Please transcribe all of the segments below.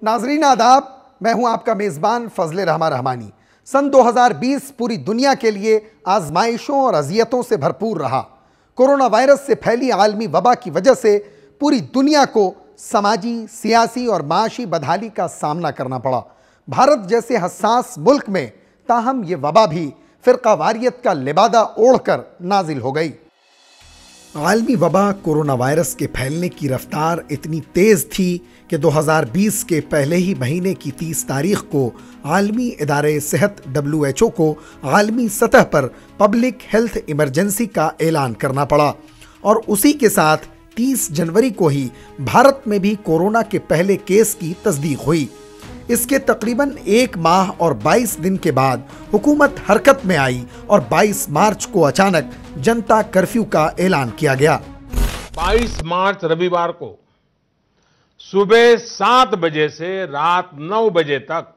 नाजरीन आदाब, मैं हूं आपका मेज़बान फजले रहमान रहमानी। सन 2020 पूरी दुनिया के लिए आजमाइशों और अजियतों से भरपूर रहा। कोरोना वायरस से फैली आलमी वबा की वजह से पूरी दुनिया को समाजी, सियासी और माशी बदहाली का सामना करना पड़ा। भारत जैसे हसास मुल्क में ताहम ये वबा भी फ़िरका वारियत का लिबादा ओढ़कर नाजिल हो गई। आलमी वबा कोरोना वायरस के फैलने की रफ्तार इतनी तेज़ थी कि 2020 के पहले ही महीने की 30 तारीख को आलमी इदारे सेहत WHO को आलमी सतह पर पब्लिक हेल्थ इमरजेंसी का ऐलान करना पड़ा और उसी के साथ 30 जनवरी को ही भारत में भी कोरोना के पहले केस की तस्दीक हुई। इसके तकरीबन 1 माह और 22 दिन के बाद हुकूमत हरकत में आई और 22 मार्च को अचानक जनता कर्फ्यू का ऐलान किया गया। 22 मार्च रविवार को सुबह 7 बजे से रात 9 बजे तक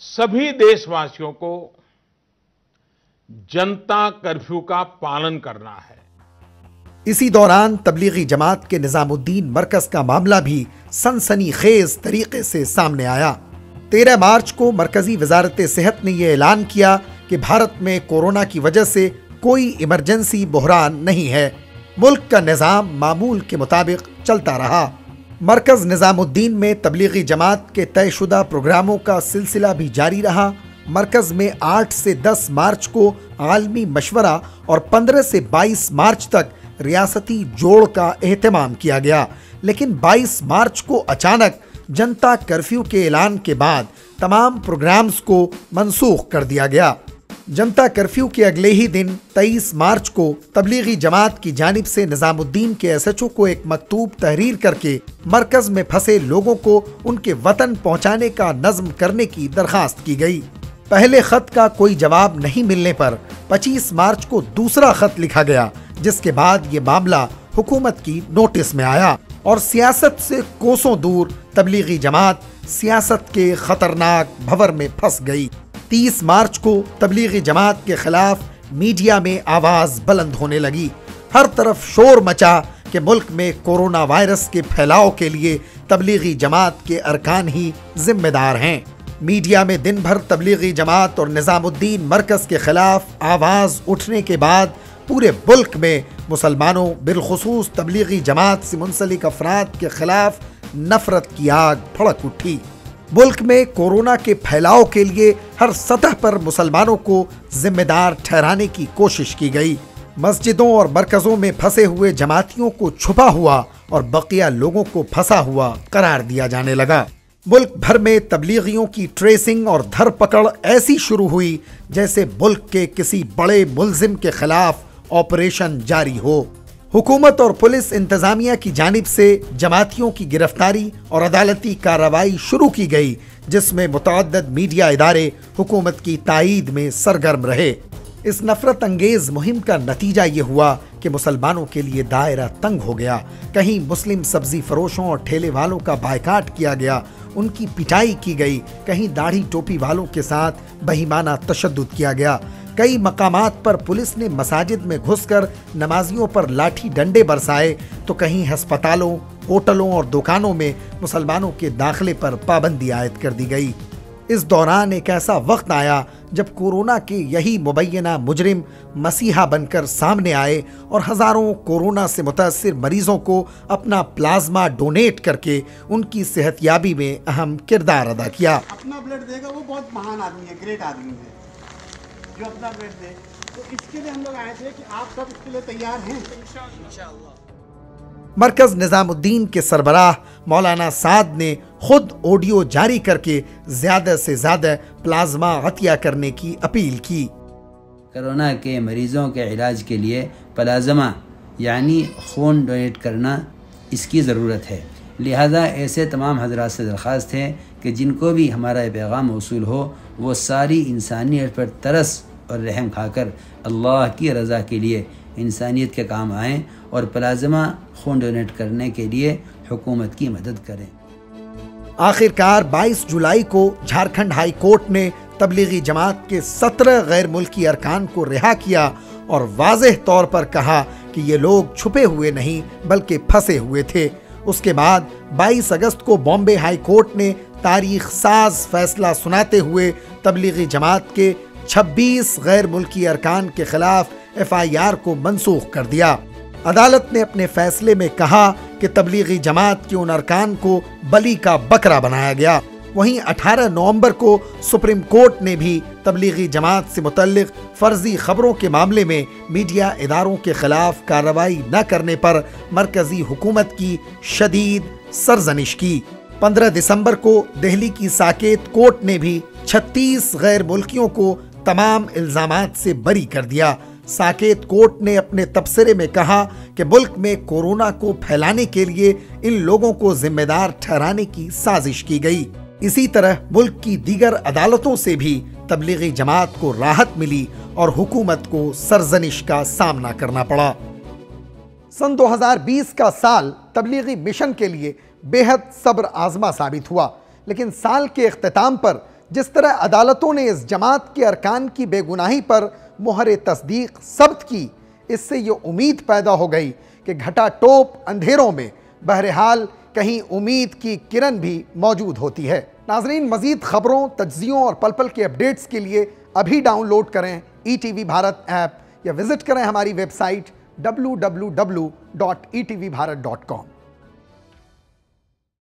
सभी देशवासियों को जनता कर्फ्यू का पालन करना है। इसी दौरान तबलीगी जमात के निजामुद्दीन मरकज का मामला भी सनसनीखेज तरीके से सामने आया। 13 मार्च को मरकजी वजारत सेहत ने यह ऐलान किया कि भारत में कोरोना की वजह से कोई इमरजेंसी बहरान नहीं है। मुल्क का निज़ाम मामूल के मुताबिक चलता रहा। मरकज निजामुद्दीन में तबलीगी जमात के तयशुदा प्रोग्रामों का सिलसिला भी जारी रहा। मरकज में 8 से 10 मार्च को आलमी मशवरा और 15 से 22 मार्च तक रियासती जोड़ का एहतमाम किया गया, लेकिन 22 मार्च को अचानक जनता कर्फ्यू के ऐलान के बाद तमाम प्रोग्राम्स को मनसूख कर दिया गया। जनता कर्फ्यू के अगले ही दिन 23 मार्च को तबलीगी जमात की जानिब से निजामुद्दीन के SHO को एक मकतूब तहरीर करके मरकज में फंसे लोगों को उनके वतन पहुंचाने का नज़्म करने की दरखास्त की गई। पहले खत का कोई जवाब नहीं मिलने पर 25 मार्च को दूसरा खत लिखा गया, जिसके बाद ये मामला हुकूमत की नोटिस में आया और सियासत से कोसों दूर तबलीगी जमात सियासत के खतरनाक भंवर में फंस गई। 30 मार्च को तबलीगी जमात के खिलाफ मीडिया में आवाज बुलंद होने लगी। हर तरफ शोर मचा कि मुल्क में कोरोना वायरस के फैलाव के लिए तबलीगी जमात के अरकान ही जिम्मेदार हैं। मीडिया में दिन भर तबलीगी जमात और निजामुद्दीन मरकज के खिलाफ आवाज उठने के बाद पूरे मुल्क में मुसलमानों बिलखुसूस तबलीगी जमात से मुंसलिक अफराद के खिलाफ नफरत की आग भड़क उठी। मुल्क में कोरोना के फैलाव के लिए हर सतह पर मुसलमानों को जिम्मेदार ठहराने की कोशिश की गई। मस्जिदों और मरकजों में फंसे हुए जमातियों को छुपा हुआ और बकिया लोगों को फंसा हुआ करार दिया जाने लगा। मुल्क भर में तबलीगियों की ट्रेसिंग और धरपकड़ ऐसी शुरू हुई जैसे मुल्क के किसी बड़े मुल्जिम के खिलाफ ऑपरेशन जारी हो। हुकूमत और पुलिस इंतजामिया की जानिब से जमातियों की गिरफ्तारी और अदालती कार्रवाई शुरू की गई, जिसमें मुतअद्दिद मीडिया इदारे हुकूमत की तायीद में सरगर्म रहे। इस नफरत अंगेज मुहिम का नतीजा ये हुआ कि मुसलमानों के लिए दायरा तंग हो गया। कहीं मुस्लिम सब्जी फरोशों और ठेले वालों का बायकाट किया गया, उनकी पिटाई की गई। कहीं दाढ़ी टोपी वालों के साथ बेईमाना तशद्दुद किया गया। कई मकामात पर पुलिस ने मसाजिद में घुसकर नमाजियों पर लाठी डंडे बरसाए, तो कहीं अस्पतालों, होटलों और दुकानों में मुसलमानों के दाखिले पर पाबंदी आयद कर दी गई। इस दौरान एक ऐसा वक्त आया जब कोरोना के यही मुबैना मुजरिम मसीहा बनकर सामने आए और हजारों कोरोना से मुतासिर मरीजों को अपना प्लाज्मा डोनेट करके उनकी सेहतयाबी में अहम किरदार अदा किया। अपना ब्लड देगा वो बहुत महान आदमी है, ग्रेट आदमी है जो अपना ब्लड दे। तो इसके लिए हम लोग आए थे कि आप सब इसके लिए तैयार हैं इंशाअल्लाह। मरकज निजामुद्दीन के सरबराह मौलाना साद ने खुद ऑडियो जारी करके ज्यादा से ज्यादा प्लाज्मा अतिया करने की अपील की। कोरोना के मरीजों के इलाज के लिए प्लाज्मा यानी खून डोनेट करना इसकी ज़रूरत है। लिहाजा ऐसे तमाम हजरात से दरख्वास्त है कि जिनको भी हमारा पैगाम मौसूल हो वो सारी इंसानियत पर तरस और रहम खाकर अल्लाह की रज़ा के लिए इंसानियत के काम आएँ और प्लाज्मा खून डोनेट करने के लिए हुकूमत की मदद करें। आखिरकार 22 जुलाई को झारखंड हाई कोर्ट ने तबलीगी जमात के 17 गैर मुल्की अरकान को रिहा किया और वाज़ेह तौर पर कहा कि ये लोग छुपे हुए नहीं बल्कि फंसे हुए थे। उसके बाद 22 अगस्त को बॉम्बे हाई कोर्ट ने तारीख साज फैसला सुनाते हुए तबलीगी जमात के 26 गैर मुल्की अरकान के खिलाफ FIR को मनसूख कर दिया। अदालत ने अपने फैसले में कहा कि तबलीगी जमात के उन अरकान को बलि का बकरा बनाया गया। वहीं 18 नवंबर को सुप्रीम कोर्ट ने भी तबलीगी जमात से मुतल्लिक फर्जी खबरों के मामले में मीडिया इदारों के खिलाफ कार्रवाई न करने पर मरकजी हुकूमत की शदीद सरजनिश की। 15 दिसंबर को दिल्ली की साकेत कोर्ट ने भी 36 गैर मुल्कियों को तमाम इल्जामात से बरी कर दिया। साकेत कोर्ट ने अपने तबसरे में कहा कि मुल्क में कोरोना को फैलाने के लिए इन लोगों को जिम्मेदार ठहराने की साजिश की गई। इसी तरह मुल्क की दीगर अदालतों से भी तबलीगी जमात को राहत मिली और हुकूमत को सरजनिश का सामना करना पड़ा। सन 2020 का साल तबलीगी मिशन के लिए बेहद सब्र आजमा साबित हुआ, लेकिन साल के इख्तिताम पर जिस तरह अदालतों ने इस जमात के अरकान की बेगुनाही पर मोहर तस्दीक सब्त की, इससे ये उम्मीद पैदा हो गई कि घटा टोप अंधेरों में बहरहाल कहीं उम्मीद की किरण भी मौजूद होती है। नाजरीन, मजीद खबरों, तज्जियों और पल पल के अपडेट्स के लिए अभी डाउनलोड करें ETV भारत ऐप या विजिट करें हमारी वेबसाइट www.etvbharat.com।